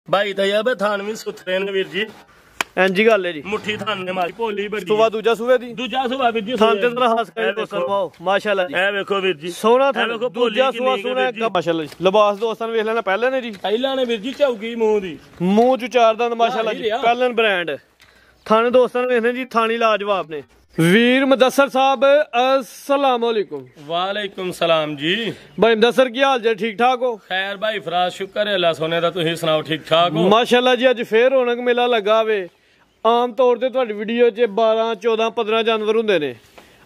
भाई तैयब थान भी सुथरे ने वीर जी ਇੰਜ ਹੀ ਗੱਲ ਹੈ ਜੀ मुट्ठी थान ने मारी भोली बड़ी ਸੁਬਾ ਦੂਜਾ ਸੂਵੇ ਦੀ दूजा सुबह वीर जी ਥਾਂ ਤੇ ਤਰਾ ਹਾਸ ਕਰੇ ਦੋਸਤਾਂ ਵਾਓ ਮਾਸ਼ਾਅੱਲਾ ਜੀ ए देखो वीर जी ਸੋਹਣਾ ਥਾਂ ਵੇਖੋ ਦੂਜਾ ਭੋਲੀ ਸੂਆ ਕਿੰਨੀ ਸੋਹਣਾ ਵੀਰ ਜੀ। ਮਾਸ਼ਾਅੱਲਾ ਜੀ ਲਿਬਾਸ ਦੋਸਤਾਂ ਨੂੰ ਵੇਖ ਲੈਣਾ ਪਹਿਲੇ ਨੇ ਜੀ ਪਹਿਲਾਂ ਨੇ वीर जी ਝੌਗੀ ਮੂੰਹ ਦੀ ਮੂੰਹ ਚ ਚਾਰ ਦੰਦ ਮਾਸ਼ਾਅੱਲਾ ਜੀ ਰਿਹਾ। ਪਹਿਲਨ ਬ੍ਰਾਂਡ ਥਾਣੇ ਦੋਸਤਾਂ ਨੂੰ ਵੇਖਣੇ ਜੀ ਥਾਣੀ ਲਾਜਵਾਬ ਨੇ ਵੀਰ ਮੁਦੱਸਰ ਸਾਹਿਬ अस्सलाम वालेकुम वालेकुम सलाम जी भाई मुदस्सर की हाल जे ठीक ठाक हो खैर भाई फराज शुक्र है अल्लाह सोने दा तुसीं सुनाओ ठीक ठाक हो माशाअल्लाह जी अज फिर रौनक मेला लगा वे आम तौर ते तुहाडी वीडियो च 12 14 15 जानवर हुंदे ने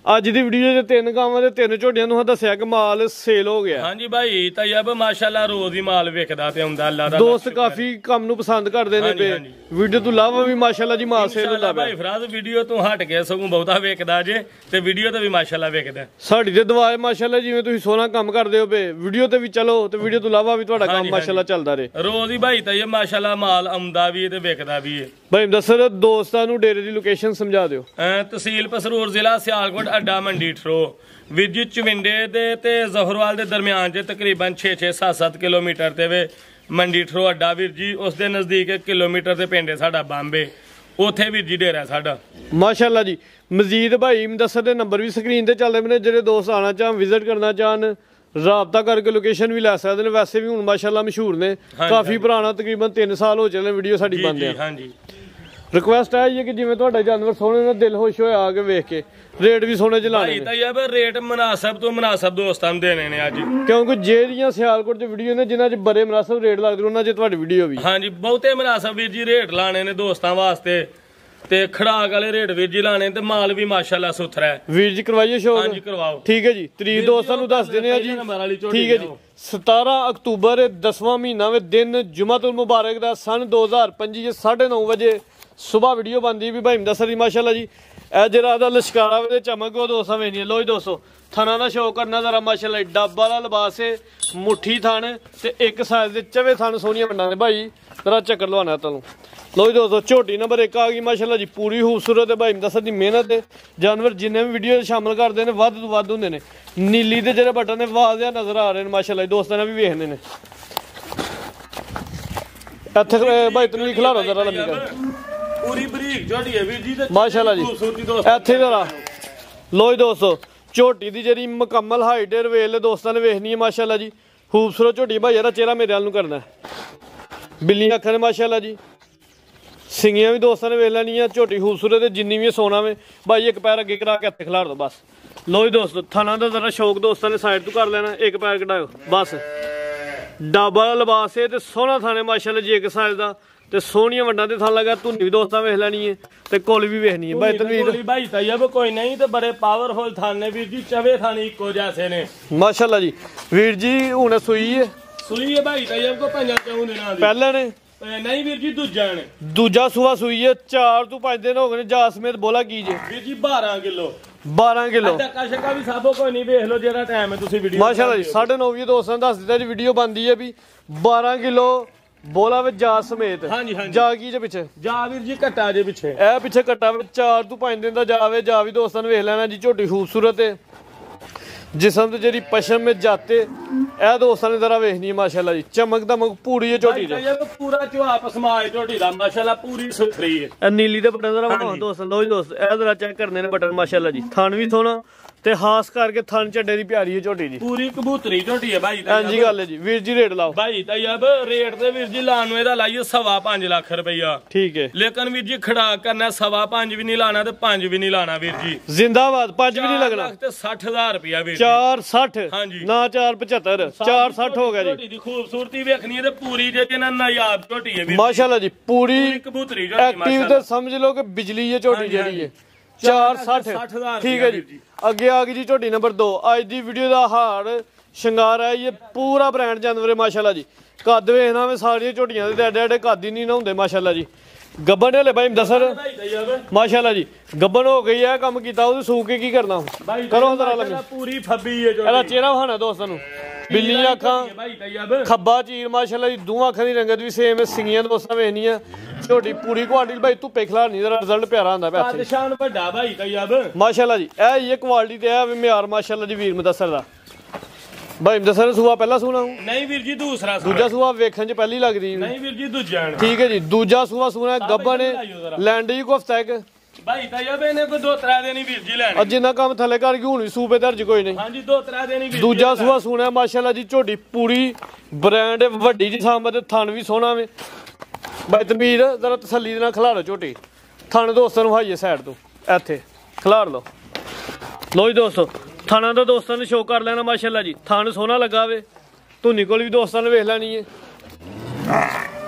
ਅੱਜ ਦੀ ਵੀਡੀਓ 'ਚ 3 ਗਾਵਾਂ ਤੇ 3 ਝੋਟੀਆਂ ਨੂੰ ਦੱਸਿਆ ਕਿ ਮਾਲ ਸੇਲ ਹੋ ਗਿਆ ਹਾਂਜੀ ਭਾਈ ਤੈयब ਮਾਸ਼ਾਅੱਲਾ ਰੋਜ਼ ਹੀ ਮਾਲ ਵਿਕਦਾ ਤੇ ਹੁੰਦਾ ਅੱਲਾ ਦਾ ਦੋਸਤ ਕਾਫੀ ਕੰਮ ਨੂੰ ਪਸੰਦ ਕਰਦੇ ਨੇ ਪਏ ਵੀਡੀਓ ਤੋਂ ਇਲਾਵਾ ਵੀ ਮਾਸ਼ਾਅੱਲਾ ਜੀ ਮਾਲ ਸੇਲ ਹੁੰਦਾ ਪਿਆ ਭਾਈ ਫਰਾਜ਼ ਵੀਡੀਓ ਤੋਂ ਹਟ ਕੇ ਸਗੋਂ ਬਹੁਤਾ ਵਿਕਦਾ ਜੇ ਤੇ ਵੀਡੀਓ ਤੇ ਵੀ ਮਾਸ਼ਾਅੱਲਾ ਵਿਕਦਾ ਸਾਡੀ ਤੇ ਦੁਆ ਹੈ ਮਾਸ਼ਾਅੱਲਾ ਜਿਵੇਂ ਤੁਸੀਂ ਸੋਹਣਾ ਕੰਮ ਕਰਦੇ ਹੋ ਪਏ ਵੀਡੀਓ ਤੇ ਵੀ ਚਲੋ ਤੇ ਵੀਡੀਓ ਤੋਂ ਇਲਾਵਾ ਵੀ ਤੁਹਾਡਾ ਕੰਮ ਮਾਸ਼ਾਅੱਲਾ ਚੱਲਦਾ ਰਹੇ ਰੋਜ਼ ਹੀ ਭਾਈ ਤੈयब ਮਾਸ਼ਾਅੱਲਾ ਮਾਲ ਆਉਂਦਾ ਵੀ ਤੇ ਵਿਕਦਾ ਵੀ ਹੈ ਭਾਈ ਮੁਦੱਸਰ ਦੋਸਤਾਂ ਨੂੰ ਡੇਰੇ ਦੀ ਲੋਕੇਸ਼ਨ ਸਮਝਾ ਦਿਓ ਤਹਿਸੀਲ ਪਸਰੂਰ ਜ਼ਿਲ੍ਹਾ ਸਿਆਲਕੋਟ ਅੱਡਾ ਮੰਡੀ ਠਰੋ ਵੀਰ ਜੀ ਚਵਿੰਡੇ ਦੇ ਤੇ ਜ਼ਫਰਵਾਲ ਦੇ ਦਰਮਿਆਨ 'ਚ ਤਕਰੀਬਨ 6-6 7-7 ਕਿਲੋਮੀਟਰ ਤੇ ਵੇ ਮੰਡੀ ਠਰੋ ਅੱਡਾ ਵੀਰ ਜੀ ਉਸ ਦੇ ਨਜ਼ਦੀਕ 1 ਕਿਲੋਮੀਟਰ ਤੇ ਪਿੰਡ ਹੈ ਸਾਡਾ ਬੰਬੇ ਉੱਥੇ ਵੀਰ ਜੀ ਡੇਰਾ ਸਾਡਾ ਮਾਸ਼ਾਅੱਲਾ ਜੀ ਮਜ਼ੀਦ ਭਾਈ ਮੁਦੱਸਰ ਦੇ ਨੰਬਰ ਵੀ ਸਕਰੀਨ ਤੇ ਚੱਲਦੇ ਨੇ ਜਿਹੜੇ ਦੋਸਤ ਆਣਾ ਚਾਹਣ ਵਿਜ਼ਿਟ ਕਰਨਾ ਚਾਹਣ ਰਾਬਤਾ ਕਰਕੇ ਲੋਕੇਸ਼ਨ ਵੀ ਲੈ ਸਕਦੇ ਨੇ ਵੈਸੇ ਵੀ ਹੁਣ ਮਾਸ਼ਾਅੱਲਾ ਮਸ਼ਹੂਰ ਨੇ ਕਾਫੀ ਪੁਰਾਣਾ ਤਕਰੀਬਨ 3 ਸਾਲ ਹੋ ਚੱਲੇ ਵੀਡੀਓ ਸਾਡੀ ਬਣਦੇ ਆ ਹਾਂਜੀ ਰਿਕੁਐਸਟ ਹੈ ਕਿ ਜਿਵੇਂ ਤੁਹਾਡਾ ਜਾਨਵਰ ਸੋਹਣੇ ਨਾਲ ਦਿਲ ਖੁਸ਼ ਹੋਇਆ ਆ ਕੇ ਵੇਖ ਕੇ ਰੇਟ ਵੀ ਸੋਹਣੇ ਚ ਲਾਣੇ ਨੇ ਤੈयब ਰੇਟ ਮੁਨਾਸਬ ਤੋਂ ਮੁਨਾਸਬ ਦੋਸਤਾਂ ਨੂੰ ਦੇਣੇ ਨੇ ਅੱਜ ਕਿਉਂਕਿ ਜਿਹੜੀਆਂ ਸਿਆਲਕੋਟ ਚ ਵੀਡੀਓ ਨੇ ਜਿਨ੍ਹਾਂ ਚ ਬੜੇ ਮੁਨਾਸਬ ਰੇਟ ਲੱਗਦੇ ਉਹਨਾਂ ਚ ਤੁਹਾਡੀ ਵੀਡੀਓ ਵੀ ਹਾਂਜੀ ਬਹੁਤੇ ਮੁਨਾਸਬ ਵੀਰ ਜੀ ਰੇਟ ਲਾਣੇ ਨੇ ਦੋਸਤਾਂ ਵਾਸਤੇ ਤੇ ਖੜਾਕ ਵਾਲੇ ਰੇਟ ਵੀਰ ਜੀ ਲਾਣੇ ਤੇ ਮਾਲ ਵੀ ਮਾਸ਼ਾਅੱਲਾ ਸੁਥਰਾ ਹੈ ਵੀਰ ਜੀ ਕਰਵਾਈਏ ਸ਼ੋਅ ਹਾਂਜੀ ਕਰਵਾਓ ਠੀਕ ਹੈ ਜੀ ਤਰੀਕ ਦੋਸਤਾਂ ਨੂੰ ਦੱਸ ਦਿੰਦੇ ਆ ਜੀ ਠੀਕ ਹੈ ਜੀ 17 ਅਕਤੂਬਰ 10ਵਾਂ ਮਹੀਨਾ ਵੇ ਦਿਨ ਜੁਮਾਤੁਲ ਮੁਬਾਰਕ ਦਾ ਸਨ 2025 9:30 ਵਜੇ ਸੁਬਾ ਵੀਡੀਓ ਬਣਦੀ ਵੀ ਭਾਈ ਮੁਦੱਸਰ ਦੀ ਮਾਸ਼ਾਅੱਲਾ ਜੀ ਇਹ ਜਿਹੜਾ ਦਾ ਲਸ਼ਕਾਰਾ ਵੇ ਚਮਕ ਉਹ ਦੋਸਤਾਂ ਵੇਖਣੀ ਲੋ ਜੀ ਦੋਸਤੋ ਥਣਾ ਦਾ ਸ਼ੌਕ ਕਰਨਾ ਜ਼ਰਾ ਮਾਸ਼ਾਅੱਲਾ ਡੱਬਾ ਦਾ ਲਿਬਾਸ ਹੈ ਮੁੱਠੀ ਥਣ ਤੇ ਇੱਕ ਸਾਈਜ਼ ਦੇ ਚਵੇ ਥਣ ਸੋਹਣੀਆਂ ਵੰਡਾਂ ਨੇ ਭਾਈ ਜ਼ਰਾ ਚੱਕਰ ਲਵਾਣਾ ਤੁਹਾਨੂੰ ਲੋ ਜੀ ਦੋਸਤੋ ਝੋਟੀ ਨੰਬਰ 1 ਆ ਗਈ ਮਾਸ਼ਾਅੱਲਾ ਜੀ ਪੂਰੀ ਖੂਬਸੂਰਤ ਹੈ ਭਾਈ ਮੁਦੱਸਰ ਦੀ ਮਿਹਨਤ ਹੈ ਜਾਨਵਰ ਜਿੰਨੇ ਵੀ ਵੀਡੀਓ ਸ਼ਾਮਲ ਕਰਦੇ ਨੇ ਵੱਧ ਤੋਂ ਵੱਧ ਹੁੰਦੇ ਨੇ ਨੀਲੀ ਦੇ ਜਿਹੜੇ ਬਟਨ ਨੇ ਵਾਜ਼ਿਆ ਨਜ਼ਰ ਆ ਰਹੇ ਨੇ ਮਾਸ਼ਾਅੱਲਾ ਦੋਸਤਾਂ ਨੇ ਵੀ ਵੇਖਦੇ ਨੇ ਇੱਥੇ ਭਾਈ ਤੈਨੂੰ ਖਿਲਾਰੋ ਜ਼ਰਾ ਲੰਮੀ ਕਰ ਪੂਰੀ ਬਰੀਕ ਝੋਟੀ ਹੈ ਵੀਰ ਜੀ ਤੇ ਮਾਸ਼ਾਅੱਲਾ ਜੀ ਇੱਥੇ ਜ਼ਰਾ ਲੋ ਜੀ ਦੋਸਤੋ ਝੋਟੀ ਦੀ ਜਿਹੜੀ ਮੁਕੰਮਲ ਹਾਈਟ ਹੈ ਰਵੇਲ ਦੋਸਤਾਂ ਨੇ ਵੇਖਣੀ ਹੈ ਮਾਸ਼ਾਅੱਲਾ ਜੀ ਖੂਬਸੂਰਤ ਝੋਟੀ ਭਾਈ ਇਹਦਾ ਚਿਹਰਾ ਮੇਰੇ ਵੱਲ ਨੂੰ ਕਰਨਾ ਬਿੱਲੀਆਂ ਅੱਖਾਂ ਨੇ ਮਾਸ਼ਾਅੱਲਾ ਜੀ ਸਿੰਗੀਆਂ ਵੀ ਦੋਸਤਾਂ ਨੇ ਵੇਖ ਲੈਣੀਆਂ ਝੋਟੀ ਖੂਬਸੂਰਤ ਹੈ ਜਿੰਨੀ ਵੀ ਸੋਨਾ ਵੇ ਭਾਈ ਇੱਕ ਪੈਰ ਅੱਗੇ ਕਰਾ ਕੇ ਇੱਥੇ ਖਿਲਾਰ ਦੋ ਬਸ ਲੋ ਜੀ ਦੋਸਤੋ ਥਣਾ ਦਾ ਜ਼ਰਾ ਸ਼ੌਕ ਦੋਸਤਾਂ ਨੇ ਸਾਈਡ ਤੋਂ ਕਰ ਲੈਣਾ ਇੱਕ ਪੈਰ ਕਢਾਇਓ ਬਸ ਡੱਬਾ ਦਾ ਲਿਬਾਸ ਹੈ ਤੇ ਸੋਹਣਾ ਥਾਣੇ ਮਾਸ਼ਾਅੱਲਾ ਜੀ ਇੱਕ ਸਾਈਜ਼ ਦਾ ਤੇ ਸੋਹਣੀਆਂ ਵੱਡਾਂ ਤੇ ਥਾਂ ਲਗਾ ਧੁੰਨੀ ਵੀ ਦੋਸਤਾਂ ਵੇਖ ਲੈਣੀ ਹੈ ਤੇ ਕੋਲੀ ਵੀ ਵੇਖਣੀ ਹੈ ਭਾਈ ਤਨਵੀਰ ਭਾਈ ਤੈयब ਕੋਈ ਨਹੀਂ ਤੇ ਬੜੇ ਪਾਵਰਫੁਲ ਥਾਨੇ ਵੀਰ ਜੀ ਚਵੇ ਥਾਣੀ ਇੱਕੋ ਜੈਸੇ ਨੇ ਮਾਸ਼ਾਅੱਲਾ ਜੀ ਵੀਰ ਜੀ ਹੁਣ ਸੂਈ ਹੈ ਭਾਈ ਤੈयब ਕੋ ਪੰਜਾਂ ਚੋਂ ਦਿਨਾਂ ਦੀ ਪਹਿਲਾਂ ਨੇ ਨਹੀਂ ਵੀਰ ਜੀ ਦੂਜਾ ਸੂਆ ਸੂਈ ਹੈ 4 ਤੋਂ 5 ਦਿਨ ਹੋ ਗਏ ਨੇ ਜਾ ਸਮੇਤ ਬੋਲਾ ਕੀ ਜੇ ਵੀਰ ਜੀ 12 ਕਿਲੋ 12 ਕਿਲੋ ਕਸ਼ਕਾ ਵੀ ਸਾਬੋ ਕੋਈ ਨਹੀਂ ਵੇਖ ਲਓ ਜਿਹੜਾ ਟਾਈਮ ਹੈ ਤੁਸੀਂ ਵੀਡੀਓ ਮਾਸ਼ਾਅੱਲਾ ਜੀ 9:30 ਵਜੇ ਦੋਸਤਾਂ ਦੱਸ ਦਿੱਤਾ ਜੀ ਵੀਡੀਓ ਬਣਦੀ ਹੈ ਵੀ 12 ਕਿਲੋ ਬੋਲਾ ਵਿੱਚ ਜਾ ਸਮੇਤ ਹਾਂਜੀ ਹਾਂਜੀ ਜਾ ਕੀ ਜੇ ਪਿੱਛੇ ਜਾ ਵੀਰ ਜੀ ਘਟਾ ਜੇ ਪਿੱਛੇ ਇਹ ਪਿੱਛੇ ਘਟਾ 4 ਤੋਂ 5 ਦਿਨ ਦਾ ਜਾਵੇ ਜਾ ਵੀ ਦੋਸਤਾਂ ਨੇ ਵੇਖ ਲੈਣਾ ਜੀ ਝੋਟੀ ਖੂਬਸੂਰਤ ਹੈ ਜਿਸਮ ਤੇ ਜਿਹੜੀ ਪਸ਼ਮ ਵਿੱਚ ਜਾਤੇ ਇਹ ਦੋਸਤਾਂ ਨੇ ਜ਼ਰਾ ਵੇਖਣੀ ਹੈ ਮਾਸ਼ਾਅੱਲਾ ਜੀ ਚਮਕ ਦਮਕ ਪੂਰੀ ਹੈ ਝੋਟੀ ਦੀ ਪੂਰਾ ਚੁਆਪ ਸਮਾਜ ਝੋਟੀ ਦਾ ਮਾਸ਼ਾਅੱਲਾ ਪੂਰੀ ਸੁਥਰੀ ਹੈ ਇਹ ਨੀਲੀ ਦੇ ਬਟਨ ਜ਼ਰਾ ਬਣਾਓ ਦੋਸਤਾਂ ਲੋ ਜੀ ਦੋਸਤ ਇਹ ਜ਼ਰਾ ਚੈੱਕ ਕਰਨੇ ਨੇ ਬਟਨ ਮਾਸ਼ਾਅੱਲਾ ਜੀ ਥਣ ਵੀ ਸੋਹਣਾ ਤੇ ਖਾਸ ਕਰਕੇ ਥਣ ਚੱਡੇ ਦੀ ਪਿਆਰੀ ਹੈ ਝੋਟੀ ਦੀ ਪੂਰੀ ਕਬੂਤਰੀ ਝੋਟੀ ਹੈ ਭਾਈ ਹਾਂਜੀ ਗੱਲ ਹੈ ਜੀ ਵੀਰ ਜੀ ਰੇਟ ਲਾਓ ਭਾਈ ਤੈयब ਰੇਟ ਤੇ ਵੀਰ ਜੀ ਲਾਣ ਨੂੰ ਇਹਦਾ ਲਾਈਏ 5.5 ਲੱਖ ਰੁਪਈਆ ਠੀਕ ਹੈ ਲੇਕਿਨ ਵੀਰ ਜੀ ਖੜਾਕ ਕਰਨਾ 5.5 ਵੀ ਨਹੀਂ ਲਾਣਾ ਤੇ 5 ਵੀ ਨਹੀਂ ਲਾਣਾ ਵੀਰ ਜੀ ਜ਼ਿੰਦਾਬਾਦ 5 ਵੀ ਨਹੀਂ ਲੱਗਣਾ ਤੇ 60,000 ਰੁਪਈਆ ਵੀਰ 460 ਹਾਂਜੀ ਨਾ 475 460 ਹੋ ਗਿਆ ਜੀ ਝੋਟੀ ਦੀ ਖੂਬਸੂਰਤੀ ਵੇਖਣੀ ਹੈ ਤੇ ਪੂਰੀ ਜੇ ਨਾ ਨਾਯਾਬ ਝੋਟੀ ਹੈ ਵੀਰ ਮਾਸ਼ਾਅੱਲਾ ਜੀ ਪੂਰੀ ਕਬੂਤਰੀ ਝੋਟੀ ਐਕਟਿਵ ਤੇ ਸਮਝ ਲਓ ਕਿ ਬਿਜਲੀ ਹੈ ਝੋਟੀ ਜਿਹੜੀ ਹੈ 460 ਠੀਕ ਹੈ ਜੀ ਅੱਗੇ ਆ ਗਈ ਜੀ ਝੋਟੀ ਨੰਬਰ 2 ਅੱਜ ਦੀ ਵੀਡੀਓ ਦਾ ਹਾਰ ਸ਼ਿੰਗਾਰ ਹੈ ਇਹ ਪੂਰਾ ਬ੍ਰਾਂਡ ਜਾਨਵਰ ਹੈ ਮਾਸ਼ਾਅੱਲਾ ਜੀ ਕੱਦ ਵੇਖਣਾ ਵੇ ਸਾਰੀਆਂ ਝੋਟੀਆਂ ਦੇ ਐਡੇ ਐਡੇ ਕੱਦ ਹੀ ਨਹੀਂ ਨਾ ਹੁੰਦੇ ਮਾਸ਼ਾਅੱਲਾ ਜੀ ਗੱਬਨ ਹਲੇ ਭਾਈ ਮੁਦੱਸਰ ਮਾਸ਼ਾਅੱਲਾ ਜੀ ਗੱਬਨ ਹੋ ਗਈ ਹੈ ਕੰਮ ਕੀਤਾ ਉਹਦੇ ਸੂ ਕੇ ਕੀ ਕਰਨਾ ਕਰੋ ਜ਼ਰਾ ਲੰਮੀ ਪੂਰੀ ਫੱਬੀ ਹੈ ਇਹਦਾ ਚਿਹਰਾ ਵਹਾਣਾ ਦੋਸਤਾਂ ਨੂੰ ਬਿੱਲੀਆਂ ਅੱਖਾਂ ਖੱਬਾ ਚੀਰ ਮਾਸ਼ਾਅੱਲਾ ਜੀ ਦੋਵਾਂ ਅੱਖਾਂ ਦੀ ਰੰਗਤ ਵੀ ਸੇਮ ਹੈ ਸਿੰਗੀਆਂ ਦੋਸਤਾਂ ਵੇਖਣੀਆਂ ਝੋਟੀ ਪੂਰੀ ਕੁਆਲਿਟੀ ਭਾਈ ਧੁੱਪੇ ਖਿਲਾਰਨੀ ਜ਼ਰਾ ਰਿਜ਼ਲਟ ਪਿਆਰਾ ਹੁੰਦਾ ਪਿਆ ਨਿਸ਼ਾਨ ਵੱਡਾ ਭਾਈ ਤੈयब ਮਾਸ਼ਾਅੱਲਾ ਜੀ ਇਹ ਕੁਆਲਿਟੀ ਤੇ ਹੈ ਵੀ ਮਿਆਰ ਮਾਸ਼ਾਅੱਲਾ ਜੀ ਵੀਰ ਮੁਦੱਸਰ ਦਾ ਭਾਈ ਦੱਸਣ ਸੂਆ ਪਹਿਲਾ ਸੂਣਾ ਨਹੀਂ ਵੀਰ ਜੀ ਦੂਸਰਾ ਸੂਆ। ਦੂਜਾ ਸੂਆ ਵੇਖਣ ਚ ਪਹਿਲੀ ਲੱਗਦੀ ਨਹੀਂ ਵੀਰ ਜੀ ਦੂਜਾ ਨੇ। ਠੀਕ ਹੈ ਜੀ ਦੂਜਾ ਸੂਆ ਸੂਣਾ ਗੱਬਾ ਨੇ ਲੈਂਡ ਜੀ ਕੋਫਤਾ ਇੱਕ ਭਾਈ ਤਾਂ ਯਾਰ ਇਹਨੇ ਕੋਈ 2-3 ਦਿਨ ਹੀ ਵੀਰ ਜੀ ਲੈਣੇ। ਅੱਜ ਜਿੰਨਾ ਕੰਮ ਥੱਲੇ ਕਰ ਗਈ ਹੁਣ ਵੀ ਸੂਬੇ ਦਰਜ ਕੋਈ ਨਹੀਂ। ਹਾਂਜੀ 2-3 ਦਿਨ ਹੀ ਵੀਰ। ਦੂਜਾ ਸੂਆ ਸੂਣਾ ਮਾਸ਼ਾਅੱਲਾ ਜੀ ਝੋਟੀ ਪੂਰੀ ਬ੍ਰਾਂਡ ਵੱਡੀ ਜੀ ਸਾਹਮਣੇ ਥਣ ਵੀ ਸੋਹਣਾ ਵੇ। ਬਾਈ ਤਮੀਰ ਜ਼ਰਾ ਤਸੱਲੀ ਦੇ ਨਾਲ ਖਿਲਾਰੋ ਝੋਟੀ ਥਣ ਦੋਸਤਾਂ ਨੂੰ ਹਾਈਏ ਸਾਈਡ ਤੋਂ ਇੱਥੇ ਖਿਲਾਰ ਲਓ। ਲੋ ਜੀ ਦੋਸਤੋ ਥਾਣਾ ਦਾ ਦੋਸਤਾਂ ਨੂੰ ਸ਼ੋਅ ਕਰ ਲੈਣਾ ਮਾਸ਼ਾਅੱਲਾ ਜੀ ਥਣ ਸੋਹਣਾ ਲੱਗਾ ਵੇ ਧੁੰਨੀ ਕੋਲ ਵੀ ਦੋਸਤਾਂ ਨੇ ਵੇਖ ਲੈਣੀ ਹੈ।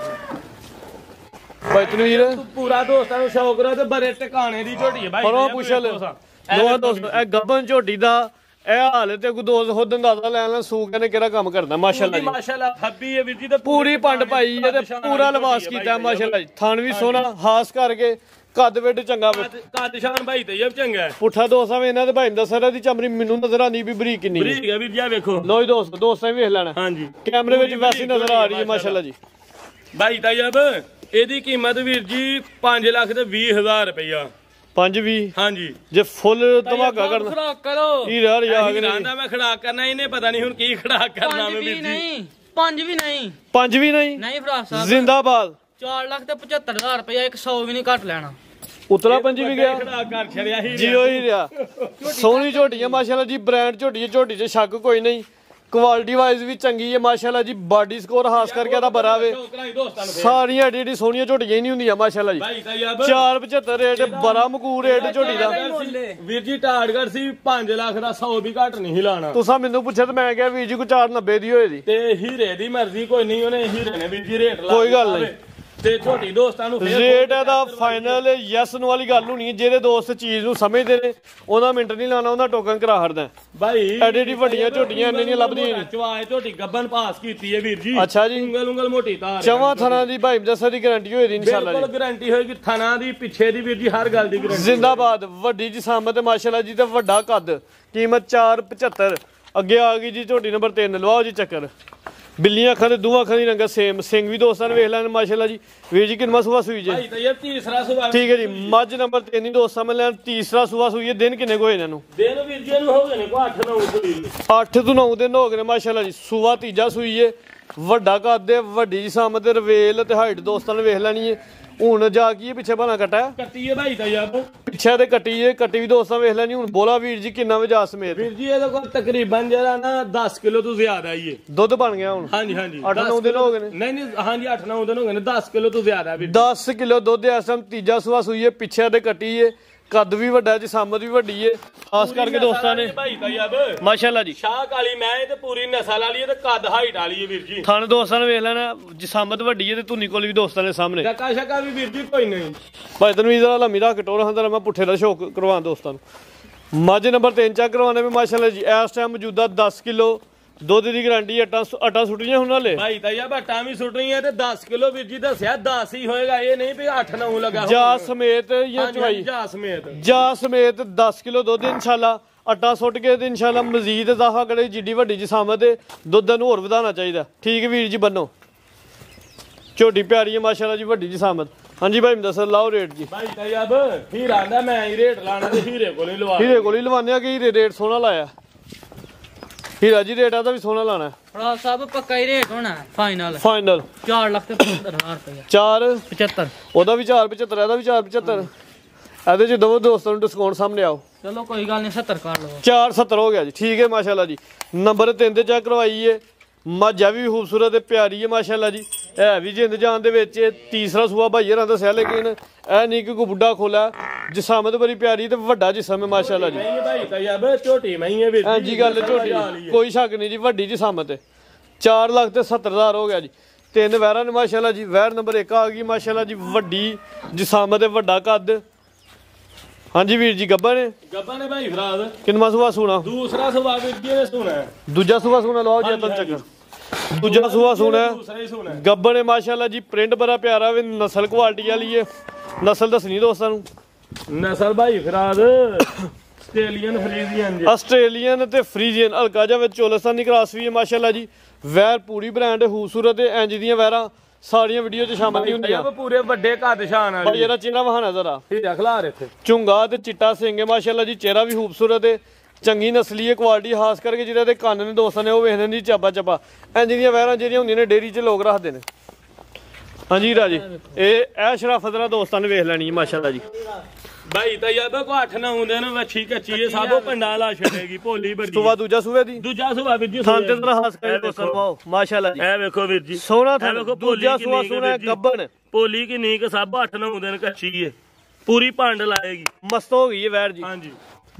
ਭਾਈ ਤਨਵੀਰ ਪੂਰਾ ਦੋਸਤਾਂ ਨੂੰ ਸ਼ੌਕ ਰਹਾ ਤੇ ਬੜੇ ਟਿਕਾਣੇ ਦੀ ਝੋਟੀ ਹੈ ਭਾਈ। ਪਰੋਂ ਪੁੱਛ ਲੈ ਲੋ ਦੋਸਤੋ ਇਹ ਗੱਬਨ ਝੋਟੀ ਦਾ ਇਹ ਹਾਲ ਤੇ ਕੋਈ ਦੋਸਤ ਖੁਦ ਅੰਦਾਜ਼ਾ ਲੈ ਲੈਣ ਸੂਕ ਨੇ ਕਿਹੜਾ ਕੰਮ ਕਰਦਾ ਮਾਸ਼ਾਅੱਲਾ ਜੀ। ਮਾਸ਼ਾਅੱਲਾ ਫੱਬੀ ਹੈ ਵੀਰ ਜੀ ਤੇ ਪੂਰੀ ਪੰਡ ਪਾਈ ਹੈ ਤੇ ਪੂਰਾ ਲਿਬਾਸ ਕੀਤਾ ਮਾਸ਼ਾਅੱਲਾ ਜੀ ਥਣ ਵੀ ਸੋਹਣਾ ਹਾਸ ਕਰਕੇ ਕੱਦ ਵਿੱਡ ਚੰਗਾ ਵੇ ਕੱਦ ਸ਼ਾਨ ਭਾਈ ਤੇ ਇਹ ਚੰਗਾ ਪੁੱਠਾ ਦੋਸਤਾਂ ਵੇ ਇਹਨਾਂ ਦੇ ਭਾਈ ਦੱਸਦਾ ਦੀ ਚਮੜੀ ਮੈਨੂੰ ਨਜ਼ਰ ਆਉਂਦੀ ਵੀ ਬਰੀਕ ਕਿੰਨੀ ਬਰੀਕ ਹੈ ਵੀਰ ਜੀ ਵੇਖੋ। ਲੋ ਜੀ ਦੋਸਤਾਂ ਵੀ ਵੇਖ ਲੈਣਾ ਹਾਂਜੀ ਕੈਮਰੇ ਵਿੱਚ ਵੈਸੇ ਨਜ਼ਰ ਆ ਰਹੀ ਹੈ ਮਾਸ਼ਾਅੱਲਾ ਜੀ। ਭਾਈ ਤਾਇਬ ਇਹਦੀ ਕੀਮਤ ਵੀਰ ਜੀ 5,20,000 ਰੁਪਇਆ 520 ਹਾਂਜੀ ਜੇ ਫੁੱਲ ਧਮਾਕਾ ਕਰਨਾ ਖੜਾਕ ਕਰੋ ਇਹ ਯਾਰ ਯਾਦ ਨਹੀਂ ਆਂਦਾ ਮੈਂ ਖੜਾਕ ਕਰਨਾ ਇਹਨੇ ਪਤਾ ਨਹੀਂ ਹੁਣ ਕੀ ਖੜਾਕ ਕਰਨਾ ਮੈਂ ਵੀਰ ਜੀ। ਨਹੀਂ 5 ਵੀ ਨਹੀਂ 5 ਵੀ ਨਹੀਂ ਨਹੀਂ ਭਰਾ ਸਾਹਿਬ ਜ਼ਿੰਦਾਬਾਦ 4,75,000 ਰੁਪਇਆ 100 ਵੀ ਨਹੀਂ ਘੱਟ ਲੈਣਾ। ਉਤਲਾ ਪੰਜੀ ਵੀ ਗਿਆ ਖੜਾਕ ਕਰ ਛੜਿਆ ਹੀ ਜਿਉ ਹੀ ਰਿਹਾ ਸੋਹਣੀ ਝੋਟੀ ਹੈ ਮਾਸ਼ਾਅੱਲਾ ਜੀ ਬ੍ਰਾਂਡ ਝੋਟੀ ਹੈ ਝੋਟੀ 'ਚ ਸ਼ੱਕ ਕੋਈ ਨਹੀਂ ਕੁਆਲਿਟੀ ਵਾਈਜ਼ ਵੀ ਚੰਗੀ ਹੈ ਮਾਸ਼ਾਅੱਲਾ ਜੀ ਬਾਡੀ ਸਕੋਰ ਹਾਸ ਕਰਕੇ ਇਹਦਾ ਬਰਾ ਵੇ ਸਾਰੀਆਂ ਏਡੀ ਸੋਹਣੀਆਂ ਝੋਟੀਆਂ ਹੀ ਨਹੀਂ ਹੁੰਦੀਆਂ ਮਾਸ਼ਾਅੱਲਾ ਜੀ। 475 ਰੇਟ ਬੜਾ ਮਕੂਰ ਰੇਟ ਝੋਟੀ ਦਾ ਵੀਰ ਜੀ ਟਾਰਗੇਟ ਸੀ 5 ਲੱਖ ਦਾ 100 ਵੀ ਘੱਟ ਨਹੀਂ ਲਾਣਾ। ਤੁਸੀਂ ਮੈਨੂੰ ਪੁੱਛਿਆ ਤੇ ਮੈਂ ਕਿਹਾ ਵੀਰ ਜੀ ਕੋਈ 490 ਦੀ ਹੋਏ ਦੀ ਤੇ ਹੀਰੇ ਦੀ ਮਰਜ਼ੀ ਕੋਈ ਨਹੀਂ ਉਹਨੇ ਹੀਰੇ ਨੇ ਵੀਰ ਜੀ ਰੇਟ ਲਾ ਕੋਈ ਗੱਲ ਨਹੀਂ ਤੇ ਛੋਟੀ ਦੋਸਤਾਂ ਨੂੰ ਰੇਟ ਇਹਦਾ ਫਾਈਨਲ ਯੈਸ ਨੂੰ ਵਾਲੀ ਗੱਲ ਹੋਣੀ ਹੈ ਜਿਹੜੇ ਦੋਸਤ ਚੀਜ਼ ਨੂੰ ਸਮਝਦੇ ਨੇ ਉਹਨਾਂ ਮਿੰਟ ਨਹੀਂ ਲਾਣਾ ਉਹਨਾਂ ਟੋਕਨ ਕਰਾ ਹੜਦਾ ਭਾਈ ਐਡੀ ਵੱਡੀਆਂ ਝੋਟੀਆਂ ਇੰਨੀਆਂ ਲੱਭਦੀਆਂ ਨਹੀਂ ਚਵਾਏ ਝੋਟੀ ਗੱਬਨ ਪਾਸ ਕੀਤੀ ਹੈ ਵੀਰ ਜੀ। ਅੱਛਾ ਜੀ ਉਂਗਲ ਮੋਟੀ ਤਾਰ ਚਵਾਂ ਥਣਾ ਦੀ ਭਾਈ ਦੱਸਾਂ ਦੀ ਗਾਰੰਟੀ ਹੋਏਗੀ ਇਨਸ਼ਾਅੱਲਾ ਬਿਲਕੁਲ ਗਾਰੰਟੀ ਹੋਏਗੀ ਥਣਾ ਦੀ ਪਿੱਛੇ ਦੀ ਵੀਰ ਜੀ ਹਰ ਗੱਲ ਦੀ ਗਾਰੰਟੀ। ਜ਼ਿੰਦਾਬਾਦ ਵੱਡੀ ਜੀ ਸਾਮਤ ਮਾਸ਼ਾਅੱਲਾ ਜੀ ਤੇ ਵੱਡਾ ਕੱਦ ਕੀਮਤ 475 ਅੱਗੇ ਆ ਗਈ ਜੀ ਝੋਟੀ ਨੰਬਰ 3 ਲਵਾਓ ਜੀ ਚੱਕਰ ਬਿੱਲੀਆਂ ਅੱਖਾਂ ਤੇ ਦੋਵਾਂ ਅੱਖਾਂ ਦੀ ਰੰਗਤ ਸੇਮ ਸਿੰਘ ਵੀ ਦੋਸਤਾਂ ਨੇ ਵੇਖ ਲੈਣ ਮਾਸ਼ਾਅੱਲਾ ਜੀ। ਵੀਰ ਜੀ ਕਿੰਨਾ ਸੂਆ ਸੂਈ ਜੇ ਭਾਈ ਤਾਂ ਇਹ ਤੀਸਰਾ ਸੂਆ ਠੀਕ ਹੈ ਜੀ ਮੱਝ ਨੰਬਰ 3 ਹੀ ਦੋਸਤਾਂ ਮੈਂ ਲੈਣ ਤੀਸਰਾ ਸੂਆ ਸੂਈ ਹੈ ਦਿਨ ਕਿੰਨੇ ਕੋ ਹੋਏ ਇਹਨਾਂ ਨੂੰ ਦਿਨ ਵੀਰ ਜੀ ਨੂੰ ਹੋ ਗਏ ਨੇ ਕੋ 8-9 ਸੂਈ 8 ਤੋਂ 9 ਦਿਨ ਹੋ ਗਏ ਨੇ ਮਾਸ਼ਾਅੱਲਾ ਜੀ। ਸੂਆ ਤੀਜਾ ਸੂਈ ਹੈ ਵੱਡਾ ਕੱਦ ਹੈ ਵੱਡੀ ਜੀ ਸਾਮਤ ਰਵੇਲ ਤੇ ਹਾਈਟ ਦੋਸਤਾਂ ਨੇ ਵੇਖ ਲੈਣੀ ਹੈ। ਹੁਣ ਜਾ ਕੀ ਪਿੱਛੇ ਬਣਾ ਕਟਾ ਕੱਟੀ ਹੈ ਭਾਈ ਤਾਂ ਯਾਰ ਪਿੱਛੇ ਤੇ ਕੱਟੀ ਵੀ ਦੋਸਤਾਂ ਵੇਖ ਲੈਣੀ। ਹੁਣ ਬੋਲਾ ਵੀਰ ਜੀ ਕਿੰਨਾ ਵਜਾ ਸਮੇਤ ਵੀਰ ਜੀ ਇਹਦੇ ਕੋਲ ਤਕਰੀਬਨ ਜਿਹੜਾ ਨਾ 10 ਕਿਲੋ ਤੋਂ ਜ਼ਿਆਦਾ ਹੀ ਹੈ ਦੁੱਧ ਬਣ ਗਿਆ ਹੁਣ। ਹਾਂਜੀ 8-9 ਦਿਨ ਹੋ ਗਏ ਨੇ ਨਹੀਂ ਹਾਂਜੀ 8-9 ਦਿਨ ਹੋ ਗਏ ਨੇ 10 ਕਿਲੋ ਤੋਂ ਜ਼ਿਆਦਾ ਵੀਰ 10 ਕਿਲੋ ਦੁੱਧ ਇਸ ਟਾਈਮ ਤੀਜਾ ਸੂਆ ਸੂਈ ਹੈ ਪਿੱਛੇ ਤੇ ਕੱਟੀ ਹੈ ਕੱਦ ਵੀ ਵੱਡਾ ਜਿਸਮਤ ਵੀ ਵੱਡੀ ਹੈ ਖਾਸ ਕਰਕੇ ਦੋਸਤਾਂ ਨੇ ਭਾਈ ਤਾਇਬ ਮਾਸ਼ਾਅੱਲਾ ਜੀ ਸ਼ਾਹ ਕਾਲੀ ਮੈਂ ਤੇ ਪੂਰੀ ਨਸਲ ਵਾਲੀ ਹੈ ਤੇ ਕੱਦ ਹਾਈਟ ਵਾਲੀ ਹੈ ਵੀਰ ਜੀ। ਥਣ ਦੋਸਤਾਂ ਨੇ ਵੇਖ ਲੈਣਾ ਜਿਸਮਤ ਵੱਡੀ ਹੈ ਤੇ ਧੁੰਨੀ ਕੋਲ ਵੀ ਦੋਸਤਾਂ ਨੇ ਸਾਹਮਣੇ ਜੱਕਾ ਸ਼ੱਕਾ ਵੀ ਵੀਰ ਜੀ ਕੋਈ ਨਹੀਂ ਭਾਈ ਤੈਨੂੰ ਇਜ਼ਰਾ ਲੰਮੀ ਰੱਖ ਟੋਰ ਹੰਦਰ ਮੈਂ ਪੁੱਠੇ ਦਾ ਸ਼ੌਕ ਕਰਵਾਉਂ ਦੋਸਤਾਂ ਨੂੰ। ਮੱਝ ਨੰਬਰ 3 ਚੈੱਕ ਕਰਵਾਉਣੇ ਵੀ ਮਾਸ਼ਾਅੱਲਾ ਜੀ ਇਸ ਟਾਈਮ ਮੌਜੂਦਾ 10 ਕਿਲੋ ਦੁੱਧ ਦੀ ਗਾਰੰਟੀ ਆਟਾ ਸੁੱਟੀਆਂ ਹੁਣ ਨਾਲੇ ਭਾਈ ਤਾਇਆ ਬਾਟਾਂ ਵੀ ਸੁੱਟ ਰਹੀਆਂ ਤੇ 10 ਕਿਲੋ ਵੀਰ ਜੀ ਦੱਸਿਆ 10 ਹੀ ਹੋਏਗਾ ਇਹ ਨਹੀਂ ਵੀ 8-9 ਲਗਾ ਜਾ ਸਮੇਤ ਜਾਂ ਚਵਾਈ ਜਾ ਸਮੇਤ 10 ਕਿਲੋ ਦੁੱਧ ਇਨਸ਼ਾਅੱਲਾ ਆਟਾ ਸੁੱਟ ਕੇ ਤੇ ਇਨਸ਼ਾਅੱਲਾ ਮਜ਼ੀਦ ਇਜ਼ਾਫਾ ਕਰੇ ਜਿੱਡੀ ਵੱਡੀ ਜਿਸਮਤ ਦੇ ਦੁੱਧ ਨੂੰ ਹੋਰ ਵਧਾਉਣਾ ਚਾਹੀਦਾ। ਠੀਕ ਵੀਰ ਜੀ ਬੰਨੋ ਝੋਟੀ ਪਿਆਰੀ ਹੈ ਮਾਸ਼ਾਅੱਲਾ ਜੀ ਵੱਡੀ ਜਿਸਮਤ। ਹਾਂਜੀ ਭਾਈ ਮੈਂ ਦੱਸ ਲਾਓ ਰੇਟ ਜੀ ਭਾਈ ਤਾਇਬ ਹੀਰਾ ਆਂਦਾ ਮੈਂ ਹੀ ਰੇਟ ਲਾਣਾ ਤੇ ਹੀਰੇ ਕੋਲ ਹੀ ਲਵਾ ਹੀਰੇ ਕੋਲ ਹੀ ਲਵਾਉਂਦੇ ਆ ਕਿ ਹੀਰੇ ਰੇਟ ਸੋਹਣਾ ਲਾਇਆ ਹੀਰਾ ਜੀ ਰੇਟ ਆਦਾ ਵੀ ਸੋਹਣਾ ਲਾਣਾ ਭਰਾ ਸਾਹਿਬ ਪੱਕਾ ਹੀ ਰੇਟ ਹੋਣਾ ਫਾਈਨਲ 4,75,000 ਰੁਪਇਆ 475 ਉਹਦਾ ਵੀ 475 ਇਹਦਾ ਵੀ 475 ਇਹਦੇ ਚ ਦੋ ਦੋਸਤਾਂ ਨੂੰ ਡਿਸਕਾਊਂਟ ਸਾਹਮਣੇ ਆਓ ਚਲੋ ਕੋਈ ਗੱਲ ਨਹੀਂ 70 ਕਰ ਲਓ 470 ਹੋ ਗਿਆ ਜੀ ਠੀਕ ਹੈ ਮਾਸ਼ਾਅੱਲਾ ਜੀ। ਨੰਬਰ 3 ਤੇ ਚੈੱਕ ਕਰਵਾਈਏ ਮੱਝ ਵੀ ਖੂਬਸੂਰਤ ਤੇ ਪਿਆਰੀ ਹੈ ਮਾਸ਼ਾਅੱਲਾ ਜੀ। ਹੈ ਵੀ ਜਿੰਦ ਜਾਨ ਦੇ ਵਿੱਚ ਤੀਸਰਾ ਸੂਆ ਭਾਈਆਂ ਦੱਸਿਆ ਲੇਕਿਨ ਇਹ ਨਹੀਂ ਕਿ ਕੋਈ ਬੁੱਢਾ ਖੋਲਾ ਜਿਸਮਤ ਬੜੀ ਪਿਆਰੀ ਤੇ ਵੱਡਾ ਜਿਸਮ ਹੈ ਮਾਸ਼ਾਅੱਲਾ ਜੀ। ਭਾਈ ਤਾਇਬ ਝੋਟੀ ਮਹੀਂ ਹੈ ਵੀਰ ਹਾਂ ਜੀ ਗੱਲ ਝੋਟੀ ਕੋਈ ਸ਼ੱਕ ਨਹੀਂ ਜੀ ਵੱਡੀ ਜਿਸਮਤ ਹੈ 4,70,000 ਹੋ ਗਿਆ ਜੀ। 3 ਵਹਿਰਾਂ ਨੇ ਮਾਸ਼ਾਅੱਲਾ ਜੀ। ਵਹਿਰ ਨੰਬਰ 1 ਆ ਗਈ ਮਾਸ਼ਾਅੱਲਾ ਜੀ ਵੱਡੀ ਜਿਸਮਤ ਤੇ ਵੱਡਾ ਕੱਦ। ਹਾਂਜੀ ਵੀਰ ਜੀ ਗੱਬਾ ਨੇ ਭਾਈ ਫਰਾਦ ਕਿੰਨਾ ਸੂਆ ਸੂਣਾ ਦੂਸਰਾ ਸੂਆ ਵੀਰ ਜੀ ਨੇ ਸੁਣਾ ਦੂਜਾ ਸੂਆ ਸੂਣਾ ਲਓ ਜੀ ਤਨ ਚੱਕਰ ਦੂਜਾ ਸੂਆ ਸੂਣਾ ਗੱਬਾ ਨੇ ਮਾਸ਼ਾਅੱਲਾ ਜੀ ਪ੍ਰਿੰਟ ਬੜਾ ਪਿਆਰਾ ਵੇ ਨਸਲ ਕੁਆਲਿਟੀ ਵਾਲੀ ਹੈ। ਨਸਲ ਦੱਸਣੀ ਦੋਸਤਾਂ ਨੂੰ ਨਸਲ ਭਾਈ ਫਰਾਦ ਆਸਟ੍ਰੇਲੀਅਨ ਤੇ ਫਰੀਜ਼ੀਅਨ ਹਲਕਾ ਜਿਹਾ ਵਿੱਚ ਚੋਲਸਤਾਨੀ ਕ੍ਰਾਸ ਵੀ ਹੈ ਮਾਸ਼ਾਅੱਲਾ ਜੀ। ਵੈਰ ਪੂਰੀ ਬ੍ਰਾਂਡ ਖੂਬਸੂਰਤ ਹੈ ਇੰਜ ਦੀਆਂ ਵੈਰਾਂ ਸਾਰੀਆਂ ਵੀਡੀਓ 'ਚ ਸ਼ਾਮਲ ਨਹੀਂ ਹੁੰਦੀਆਂ ਪੂਰੇ ਵੱਡੇ ਕੱਦ ਸ਼ਾਨ ਵਾਲੀ ਜਿਹੜਾ ਚਿਹਰਾ ਵਹਾਣਾ ਜ਼ਰਾ ਹੀਰਾ ਖਲਾਰ ਇੱਥੇ ਚੁੰਗਾ ਤੇ ਚਿੱਟਾ ਸਿੰਘ ਹੈ ਮਾਸ਼ਾਅੱਲਾ ਜੀ। ਚਿਹਰਾ ਵੀ ਖੂਬਸੂਰਤ ਹੈ ਚੰਗੀ ਨਸਲੀ ਹੈ ਕੁਆਲਿਟੀ, ਖਾਸ ਕਰਕੇ ਜਿਹੜੇ ਦੇ ਕੰਨ ਨੇ ਦੋਸਤਾਂ ਨੇ ਉਹ ਵੇਖਦੇ ਨੇ ਜੀ ਚੱਬਾ ਚੱਬਾ ਇੰਜ ਦੀਆਂ ਵੈਰਾਂ ਜਿਹੜੀਆਂ ਹੁੰਦੀਆਂ ਨੇ ਡੇਰੀ 'ਚ ਲੋਕ ਰੱਖਦੇ ਨੇ। ਹਾਂਜੀ ਰਾਜੀ ਇਹ ਸ਼ਰਾਫਤ ਨਾਲ ਦੋਸਤਾਂ ਨੇ ਵੇਖ ਲੈਣੀ ਹੈ ਮਾਸ਼ਾਅੱਲਾ ਜੀ। ਭਾਈ ਤਾਂ ਯਾਰ ਕੋ 8-9 ਦਿਨ ਵੱਛੀ ਕੱਚੀ ਹੈ ਸਾਬੋ ਪਿੰਡਾਂ ਲਾ ਛੱਡੇਗੀ ਭੋਲੀ ਬੜੀ। ਸੁਬਾ ਦੂਜਾ ਸੂਏ ਦੀ ਦੂਜਾ ਸੁਬਾ ਵੀਰ ਜੀ ਥਾਂ ਤੇ ਤਰਾ ਖਾਸ ਕਰਕੇ ਦੋਸਤਾਂ ਵਾਓ ਮਾਸ਼ਾਅੱਲਾ ਜੀ। ਇਹ ਵੇਖੋ ਵੀਰ ਜੀ ਸੋਹਣਾ ਥਾਂ ਦੂਜਾ ਸੂਆ ਸੋਹਣਾ ਗੱਬਣ ਭੋਲੀ ਕੀ ਨੀਕ ਸਭ 8-9 ਦਿਨ ਕੱਚੀ ਹੈ ਪੂਰੀ ਭੰਡ ਲਾਏਗੀ ਮਸਤ ਹੋ ਗਈ ਹੈ ਵੈਰ ਜੀ। ਹਾਂਜੀ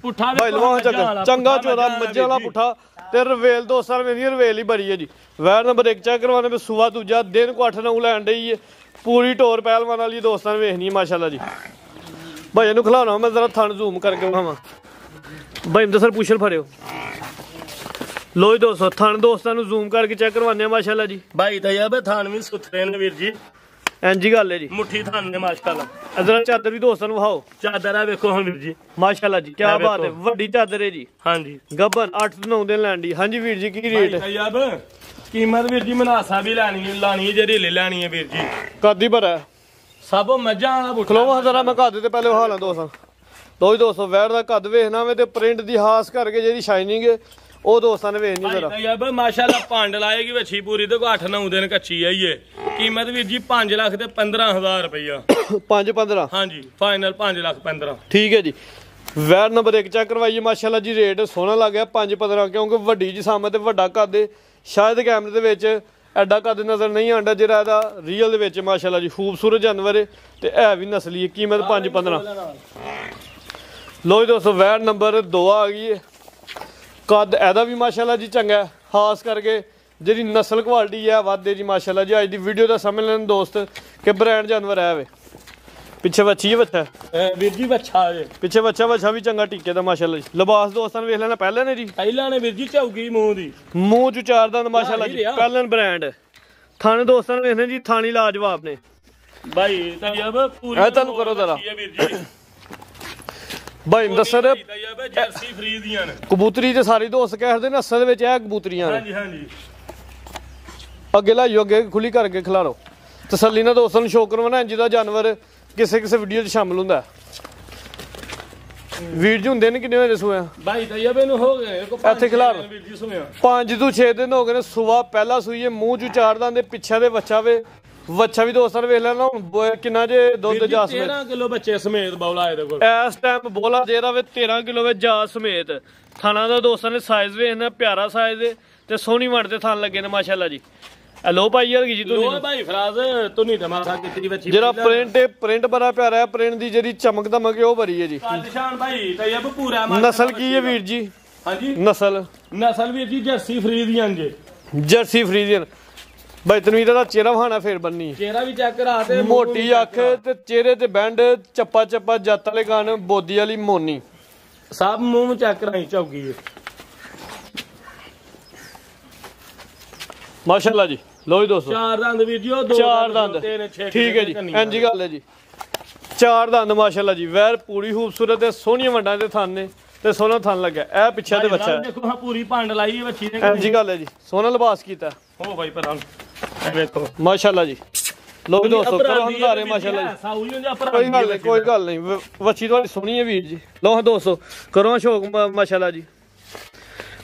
ਪੁੱਠਾ ਭਾਈ ਲਵਾ ਚੰਗਾ ਚੋਦਾ ਮੱਝੇ ਵਾਲਾ ਪੁੱਠਾ ਤੇ ਰਵੇਲ ਦੋਸਤਾਂ ਮੇਰੀ ਰਵੇਲ ਹੀ ਬੜੀ ਹੈ ਜੀ। ਵੈਰ ਨੰਬਰ 1 ਚੈੱਕ ਕਰਵਾਣੇ ਪੇ ਸੁਬਾ ਦੂਜਾ ਦਿਨ ਕੋ 8-9 ਲੈਣ ਡਈ ਹੈ ਪੂਰੀ ਢੋਰ ਪਹਿਲਵਾਨ ਵਾਲੀ ਦੋਸਤਾਂ ਨੇ ਵੇਖਣੀ ਹੈ ਮਾਸ਼ਾਅੱਲਾ ਜੀ। ਭਾਈ ਇਹਨੂੰ ਖਿਲਾਉਣਾ ਮੈਂ ਜ਼ਰਾ ਥਣ ਜ਼ੂਮ ਕਰਕੇ ਵਿਖਾਵਾਂ। ਭਾਈ ਅੰਦਰ ਪੁੱਛਲ ਫੜਿਓ ਲੋ ਜੀ ਦੋਸਤੋ ਥਣ ਦੋਸਤਾਂ ਨੂੰ ਜ਼ੂਮ ਕਰਕੇ ਚੈੱਕ ਕਰਵਾਉਂਦੇ ਆ ਮਾਸ਼ਾਅੱਲਾ ਜੀ। ਭਾਈ ਤਾਂ ਯਾਰ ਥਣ ਵੀ ਸੁਥਰੇ ਨੇ ਵੀਰ ਜੀ ਇੰਜੀ ਗੱਲ ਹੈ ਜੀ ਮੁੱਠੀ ਥਣ ਨੇ ਮਾਸ਼ਾਅੱਲਾ। ਅਜ਼ਰਾ ਚਾਦਰ ਵੀ ਦੋਸਤਾਂ ਨੂੰ ਵਿਖਾਓ ਚਾਦਰ ਆ ਵੇਖੋ ਹੁਣ ਵੀਰ ਜੀ ਮਾਸ਼ਾਅੱਲਾ ਜੀ ਕੀ ਬਾਤ ਹੈ ਵੱਡੀ ਚਾਦਰ ਹੈ ਜੀ। ਹਾਂਜੀ ਗੱਬਨ 8-9 ਦਿਨ ਲੈਣ ਦੀ। ਹਾਂਜੀ ਵੀਰ ਜੀ ਕੀ ਰੇਟ ਹੈ ਯਾਰ ਕੀਮਤ ਵੀਰ ਜੀ ਮਨਾਸਾ ਵੀ ਲਾਣੀ ਹੈ ਜਿਹੜੀ ਲੈ ਲੈਣੀ ਹੈ ਵੀਰ ਜੀ ਕਾਦੀ ਭਰਾ ਸਭ ਮੱਝਾਂ ਵਾਲਾ ਬੁੱਠਾ ਖਲੋਵਾ ਜ਼ਰਾ ਮੈਂ ਕੱਦ ਤੇ ਪਹਿਲੇ ਹਾਲਾਂ ਦੋਸਤਾਂ ਲੋ ਜੀ ਦੋਸਤੋ ਵੈਰ ਦਾ ਕੱਦ ਵੇਖਣਾ ਵੇ ਤੇ ਪ੍ਰਿੰਟ ਦੀ ਖਾਸ ਕਰਕੇ ਜਿਹੜੀ ਸ਼ਾਈਨਿੰਗ ਹੈ ਉਹ ਦੋਸਤਾਂ ਨੇ ਵੇਖਣੀ ਜ਼ਰਾ ਯਾਰ ਮਾਸ਼ਾਅੱਲਾ ਭੰਡ ਲਾਏਗੀ ਵੱਛੀ ਪੂਰੀ ਤੇ 8-9 ਦਿਨ ਕੱਚੀ ਆਈ ਏ। ਕੀਮਤ ਵੀਰ ਜੀ 5 ਲੱਖ ਤੇ 15,000 ਰੁਪਇਆ 5-15 ਹਾਂਜੀ ਫਾਈਨਲ 5,15,000 ਠੀਕ ਹੈ ਜੀ। ਵੈਰ ਨੰਬਰ 1 ਚੈੱਕ ਕਰਵਾਈਏ ਮਾਸ਼ਾਅੱਲਾ ਜੀ ਰੇਟ ਸੋਹਣਾ ਲੱਗ ਗਿਆ 5-15 ਕਿਉਂਕਿ ਵੱਡੀ ਜੀ ਸਾਹਮਣੇ ਤੇ ਵੱਡਾ ਕੱਦ ਸ਼ਾਇਦ ਕੈਮਰੇ ਦੇ ਵਿੱਚ ਐਡਾ ਕੱਦ ਨਜ਼ਰ ਨਹੀਂ ਆਉਂਦਾ ਜਿਹੜਾ ਇਹਦਾ ਰੀਅਲ ਦੇ ਵਿੱਚ ਮਾਸ਼ਾਅੱਲਾ ਜੀ ਖੂਬਸੂਰਤ ਜਾਨਵਰ ਹੈ ਤੇ ਇਹ ਵੀ ਨਸਲੀ ਹੈ। ਕੀਮਤ 5-15 ਲੋ ਜੀ ਦੋਸਤੋ ਵੈਰ ਨੰਬਰ 2 ਆ ਗਈ ਹੈ ਕੱਦ ਇਹਦਾ ਵੀ ਮਾਸ਼ਾਅੱਲਾ ਜੀ ਚੰਗਾ ਖਾਸ ਕਰਕੇ ਜਿਹੜੀ ਨਸਲ ਕੁਆਲਿਟੀ ਹੈ ਵਾਧੇ ਜੀ ਮਾਸ਼ਾਅੱਲਾ ਜੀ। ਅੱਜ ਦੀ ਵੀਡੀਓ ਦਾ ਸਮਝ ਲੈਣ ਦੋਸਤ ਕਿ ਬ੍ਰਾਂਡ ਜਾਨਵਰ ਹੈ ਵੇ ਪਿੱਛੇ ਬੱਚੀ ਹੈ ਬੱਚਾ ਵੀਰ ਜੀ ਬੱਚਾ ਹੈ ਪਿੱਛੇ ਬੱਚਾ ਵੀ ਚੰਗਾ ਟੀਕੇ ਦਾ ਮਾਸ਼ਾਅੱਲਾ ਜੀ। ਲਿਬਾਸ ਦੋਸਤਾਂ ਨੇ ਵੇਖ ਲੈਣਾ ਪਹਿਲਾਂ ਨੇ ਜੀ ਪਹਿਲਾਂ ਨੇ ਵੀਰ ਜੀ ਝੌਗੀ ਮੂੰਹ ਦੀ ਮੂੰਹ ਚ ਚਾਰ ਦੰਦ ਮਾਸ਼ਾਅੱਲਾ ਜੀ ਪਹਿਲਾਂ ਬ੍ਰਾਂਡ ਥਾਣੇ ਦੋਸਤਾਂ ਨੇ ਵੇਖਣੇ ਜੀ ਥਾਣੀ ਲਾਜਵਾਬ ਨੇ ਭਾਈ ਤਾਂ ਯਾਰ ਪੂਰੀ ਤੁਹਾਨੂੰ ਕਰੋ ਜ਼ਰਾ ਵੀਰ ਜੀ ਭਾਈ ਦੱਸਰ ਜਰਸੀ ਫਰੀ ਦੀਆਂ ਨੇ ਕਬੂਤਰੀ ਤੇ ਸਾਰੀ ਦੋਸਤ ਕਹਿੰਦੇ ਨੇ ਅਸਲ ਦੇ ਵਿੱਚ ਇਹ ਕਬੂਤਰੀਆਂ ਨੇ। ਹਾਂਜੀ ਹਾਂਜੀ ਅੱਗੇ ਲਾਈਓ ਅੱਗੇ ਖੁੱਲੀ ਕਰਕੇ ਖਿਲਾਰੋ ਤਸੱਲੀ ਨਾਲ ਦੋਸਤਾਂ ਨੂੰ ਸ਼ੋਅ ਕਰਵਾਉਣਾ ਜਿਹਦਾ ਜਾਨਵਰ ਕਿਸੇ ਵੀਡੀਓ 'ਚ ਸ਼ਾਮਲ ਹੁੰਦਾ। ਵੀਰ ਜੀ ਹੁੰਦੇ ਨੇ ਕਿੰਨੇ ਵਜੇ ਸੋਇਆ ਭਾਈ ਤਾਂ ਯਾਰ ਇਹਨੂੰ ਹੋ ਗਏ ਇੱਥੇ ਖਿਲਾਰ ਵੀਰ ਜੀ ਸੋਇਆ 5 ਤੋਂ 6 ਦਿਨ ਹੋ ਗਏ ਨੇ। ਸੁਬਾ ਪਹਿਲਾ ਸੂਈਏ ਮੂੰਹ 'ਚ ਚਾਰ ਦੰਦ ਪਿੱਛੇ ਦੇ ਬੱਚਾ ਵੇ ਵੱਛਾ ਵੀ ਦੋਸਤਾਂ ਨੇ ਵੇਖ ਲੈਣਾ ਹੁਣ ਕਿੰਨਾ ਜੇ ਦੁੱਧ ਜਾ ਸਮੇਤ 13 ਕਿਲੋ ਬੱਚੇ ਸਮੇਤ ਬੌਲਾ ਇਹਦੇ ਕੋਲ ਇਸ ਟਾਈਮ ਬੋਲਾ ਜਿਹੜਾ ਵੇ 13 ਕਿਲੋ ਵੇ ਜਾ ਸਮੇਤ। ਥਾਣਾ ਦਾ ਦੋਸਤਾਂ ਨੇ ਸਾਈਜ਼ ਵੇਖਣਾ ਪਿਆਰਾ ਸਾਈਜ਼ ਤੇ ਸੋਹਣੀ ਵੜ ਤੇ ਥਣ ਲੱਗੇ ਨੇ ਮਾਸ਼ਾਅੱਲਾ ਜੀ। ਲੋ ਭਾਈ ਯਾਰ ਜੀ ਤੂੰ ਲੋ ਭਾਈ ਫਰਾਜ਼ ਤੂੰ ਨਹੀਂ ਧਮਾਕਾ ਕੀਤੀ ਬੱਚੀ ਜਿਹੜਾ ਪ੍ਰਿੰਟ ਬੜਾ ਪਿਆਰਾ ਹੈ ਪ੍ਰਿੰਟ ਦੀ ਜਿਹੜੀ ਚਮਕ ਦਮਕ ਹੈ ਉਹ ਬੜੀ ਹੈ ਜੀ। ਨਿਸ਼ਾਨ ਭਾਈ ਤੇ ਇਹ ਪੂਰਾ ਨਸਲ ਕੀ ਹੈ ਵੀਰ ਜੀ? ਹਾਂਜੀ ਨਸਲ ਵੀਰ ਜੀ ਜਰਸੀ ਫਰੀਦੀਆਂ ਜੇ ਜਰਸੀ ਫਰੀਜ਼ੀਅਨ। ਭਾਈ ਤੈਨੂੰ ਇਹਦਾ ਚਿਹਰਾ ਵਹਾਣਾ ਫੇਰ ਬੰਨੀ ਚਿਹਰਾ ਵੀ ਚੈੱਕ ਕਰਾ ਤੇ ਮੋਟੀ ਅੱਖ ਤੇ ਚਿਹਰੇ ਤੇ ਬੈਂਡ ਚੱਪਾ ਜੱਤ ਵਾਲੇ ਗਾਨ ਬੋਦੀ ਵਾਲੀ ਮੋਨੀ ਸਭ ਮੂੰਹ ਚੈੱਕ ਕਰਾਈ ਝੌਗੀ ਹੈ ਮਾਸ਼ਾਅੱਲਾ ਜੀ। ਲੋ ਜੀ ਦੋਸਤੋ ਚਾਰ ਦੰਦ ਵੀਰ ਜੀ ਉਹ ਦੋ ਚਾਰ ਦੰਦ ਠੀਕ ਹੈ ਜੀ ਇੰਜੀ ਗੱਲ ਹੈ ਜੀ। ਚਾਰ ਦੰਦ ਮਾਸ਼ਾਅੱਲਾ ਜੀ ਵੈਰ ਪੂਰੀ ਖੂਬਸੂਰਤ ਤੇ ਸੋਹਣੀਆਂ ਵੰਡਾਂ ਦੇ ਥਣ ਨੇ ਤੇ ਸੋਹਣਾ ਥਣ ਲੱਗਾ। ਇਹ ਪਿੱਛੇ ਦੇ ਬੱਚਾ ਦੇਖੋ ਹਾਂ ਪੂਰੀ ਭੰਡ ਲਾਈ ਹੈ ਬੱਚੀ ਨੇ ਇੰਜੀ ਗੱਲ ਹੈ ਜੀ ਸੋਹਣਾ ਲਿਬਾਸ ਕੀਤਾ ਹੋ ਭਾਈ ਪਰਾਂ ਵੇਖੋ ਮਾਸ਼ਾਅੱਲਾ ਜੀ। ਲੋ ਦੋਸਤੋ ਕਰੋ ਹੰਦਾਰੇ ਮਾਸ਼ਾਅੱਲਾ ਜੀ ਕੋਈ ਗੱਲ ਨਹੀਂ ਵੱਛੀ ਤੁਹਾਡੀ ਸੋਹਣੀ ਹੈ ਵੀਰ ਜੀ। ਲੋ ਹਾਂ ਦੋਸਤੋ ਕਰੋ ਸ਼ੌਕ ਮਾਸ਼ਾਅੱਲਾ ਜੀ।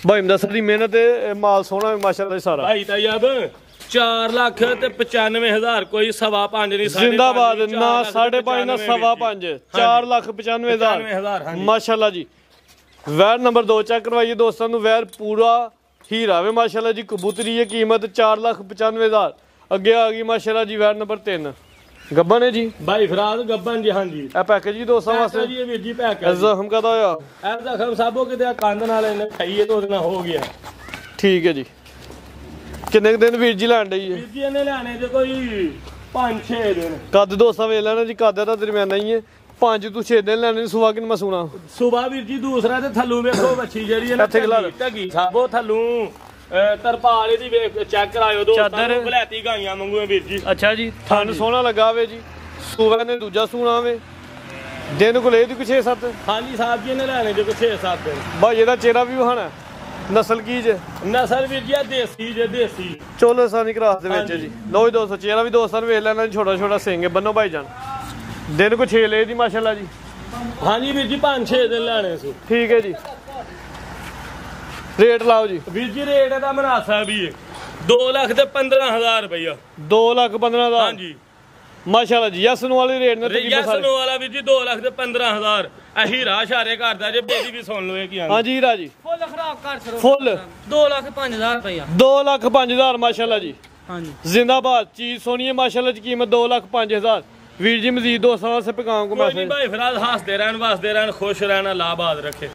ਭਾਈ ਮਦਸਰ ਦੀ ਮਿਹਨਤ ਤੇ ਮਾਲ ਸੋਹਣਾ ਮਾਸ਼ਾਅੱਲਾ ਜੀ ਸਾਰਾ। ਭਾਈ ਤਾਂ ਯਾਰ 4 ਲੱਖ ਤੇ 95,000 ਕੋਈ 5.5 ਨਹੀਂ ਜ਼ਿੰਦਾਬਾਦ ਨਾ 5.5 ਨਾ 5.5 4,95,000 ਮਾਸ਼ਾਅੱਲਾ ਜੀ। ਵੈਰ ਨੰਬਰ 2 ਚੈੱਕ ਕਰਵਾਈਏ ਦੋਸਤਾਂ ਨੂੰ ਵੈਰ ਪੂਰਾ ਹੀਰਾ ਵੇ ਮਾਸ਼ਾਅੱਲਾ ਜੀ। ਕਬੂਤਰੀ ਹੈ ਕੀਮਤ 4,95,000 ਅੱਗੇ ਆ ਗਈ ਮਾਸ਼ਾਅੱਲਾ ਜੀ। ਵੈਰ ਨੰਬਰ 3 ਗੱਬਨ ਹੈ ਜੀ ਭਾਈ ਫਰਾਜ਼ ਗੱਬਨ ਜੀ। ਹਾਂਜੀ ਇਹ ਪੈਕੇਜ ਜੀ ਦੋਸਤਾਂ ਵਾਸਤੇ ਜੀ ਵੀਰ ਜੀ ਪੈਕੇਜ ਜ਼ਖਮ ਕਦਾ ਹੋਇਆ ਇਹ ਜ਼ਖਮ ਸਾਬੋ ਕਿਤੇ ਕੰਧ ਨਾਲ ਇਹਨੇ ਖਾਈਏ ਤੋਂ ਉਹਦੇ ਨਾਲ ਹੋ ਗਿਆ। ਠੀਕ ਹੈ ਜੀ। ਕਿੰਨੇ ਦਿਨ ਵੀਰ ਜੀ ਲੈਣ ਡਈ ਹੈ ਵੀਰ ਜੀ ਇਹਨੇ ਲੈਣੇ ਜੇ ਕੋਈ 5-6 ਦਿਨ ਕੱਦ ਦੋਸਤਾਂ ਵੇਖ ਲੈਣਾ ਜੀ ਕੱਦ ਦਾ ਦਰਮਿਆਨਾ ਹੀ ਹੈ 5 ਤੋਂ 6 ਦਿਨ ਲੈਣੇ ਸੁਬਾ ਕਿਨ ਮਸੂਣਾ ਸੁਬਾ ਵੀਰ ਜੀ ਦੂਸਰਾ ਤੇ ਥੱਲੂ ਵੇਖੋ ਬੱਚੀ ਜਿਹੜੀ ਇਹਨੇ ਢਗੀ ਸਾਬੋ ਥੱਲੂ ਤਰਪਾਲ ਇਹਦੀ ਵੇਖ ਚੈੱਕ ਕਰਾਇਓ ਦੋਸਤਾਂ ਨੂੰ ਬਲੈਤੀ ਗਾਈਆਂ ਵਾਂਗੂ ਵੀਰ ਜੀ। ਅੱਛਾ ਜੀ ਥਣ ਸੋਹਣਾ ਲੱਗਾ ਵੇ ਜੀ। ਸੁਬਾ ਨੇ ਦੂਜਾ ਸੂਣਾ ਵੇ ਦਿਨ ਕੋਲ ਇਹਦੀ ਕੋਈ 6-7 ਹਾਂਜੀ ਸਾਹਿਬ ਜੀ ਇਹਨੇ ਲੈਣੇ ਜੇ ਕੋਈ 6-7 ਦਿਨ। ਭਾਈ ਇਹਦਾ ਚਿਹਰਾ ਵੀ ਵਹਾਣਾ ਨਸਲ ਕੀ ਜੇ? ਨਸਲ ਵੀਰ ਜੀ ਦੇਸੀ ਜੇ ਦੇਸੀ ਚੋਲੇ ਸਾਨੀ ਕਰਾਸ ਦੇ ਵਿੱਚ ਜੀ। ਲੋ ਜੀ ਦੋਸਤੋ ਚਿਹਰਾ ਵੀ ਦੋਸਤਾਂ ਨੂੰ ਵੇਖ ਲੈਣਾ ਛੋਟਾ ਸਿੰਘ ਹੈ ਬੰਨੋ ਭਾਈ ਜਾਨ ਦਿਨ ਕੋ 6 ਲੈ ਦੀ ਮਾਸ਼ਾਅੱਲਾ ਜੀ। ਹਾਂਜੀ ਵੀਰ ਜੀ 5-6 ਦਿਨ ਲੈਣੇ ਸੀ। ਠੀਕ ਹੈ ਜੀ। ਰੇਟ ਲਾਓ ਜੀ ਵੀਰ ਜੀ ਰੇਟ ਇਹਦਾ ਮਨਾਸਾ ਵੀ 2,15,000 ਰੁਪਇਆ 2,15,000 ਹਾਂਜੀ ਮਾਸ਼ਾਅੱਲਾ ਜੀ ਯਸ ਨੂੰ ਵਾਲੀ ਰੇਟ ਨੇ ਯਸ ਨੂੰ ਵਾਲਾ ਵੀਰ ਜੀ 2,15,000 ਅਹੀ ਰਾਹ ਸ਼ਾਰੇ ਕਰਦਾ ਜੇ ਬੇਦੀ ਵੀ ਸੁਣ ਲਓ ਇਹ ਕੀ ਹਾਂਜੀ ਹੀਰਾ ਜੀ ਫੁੱਲ ਖਰਾਬ ਕਰ ਛੜੋ ਫੁੱਲ 2,05,000 ਰੁਪਇਆ 2,05,000 ਮਾਸ਼ਾਅੱਲਾ ਜੀ ਹਾਂਜੀ जिंदाबाद चीज सोनी है माशाल्लाह की कीमत 2,05,000 वीर जी मजीद दोस्तों से पैगाम को मैसेज भाई फिलहाल हंसते रहन वसते रहन खुश रहना लाबाद रखे।